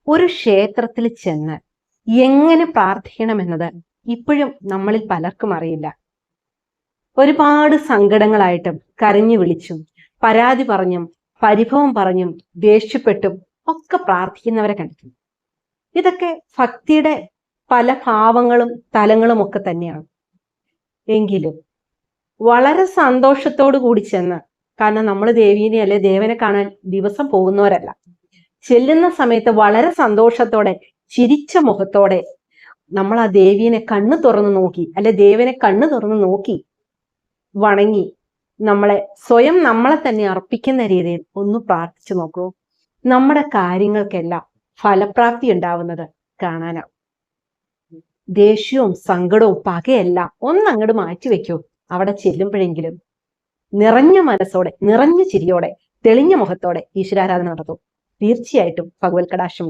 ഒരു ക്ഷേത്രത്തിൽ ചെന്ന് എങ്ങനെ പ്രാർത്ഥിക്കണമെന്നത് ഇപ്പോഴും നമ്മളിൽ പലർക്കും അറിയില്ല. ഒരുപാട് സങ്കടങ്ങളായിട്ടും കരഞ്ഞു വിളിച്ചും പരാതി പറഞ്ഞും പരിഭവം പറഞ്ഞും ദേഷ്യപ്പെട്ടും ഒക്കെ പ്രാർത്ഥിക്കുന്നവരെ കണ്ടിട്ടുണ്ട്. ഇതൊക്കെ ഭക്തിയുടെ പല ഭാവങ്ങളും തലങ്ങളും ഒക്കെ തന്നെയാണ്. എങ്കിലും വളരെ സന്തോഷത്തോടു കൂടി ചെന്ന്, കാരണം നമ്മൾ ദേവീനെ അല്ലെ ദേവനെ കാണാൻ ദിവസം പോകുന്നവരല്ല, ചെല്ലുന്ന സമയത്ത് വളരെ സന്തോഷത്തോടെ ചിരിച്ച മുഖത്തോടെ നമ്മൾ ആ ദേവീനെ കണ്ണു തുറന്നു നോക്കി അല്ലെ ദേവനെ കണ്ണു തുറന്നു നോക്കി വണങ്ങി നമ്മളെ തന്നെ അർപ്പിക്കുന്ന രീതിയിൽ ഒന്ന് പ്രാർത്ഥിച്ചു നോക്കൂ. നമ്മുടെ കാര്യങ്ങൾക്കെല്ലാം ഫലപ്രാപ്തി ഉണ്ടാവുന്നത് കാണാനാവും. ദേഷ്യവും സങ്കടവും പകയെല്ലാം ഒന്നങ്ങോട്ട് മാറ്റിവെക്കൂ. അവിടെ ചെല്ലുമ്പോഴെങ്കിലും നിറഞ്ഞ മനസ്സോടെ, നിറഞ്ഞ ചിരിയോടെ, തെളിഞ്ഞ മുഖത്തോടെ ഈശ്വരാരാധന നടത്തും. തീർച്ചയായിട്ടും ഭഗവത് കടാക്ഷം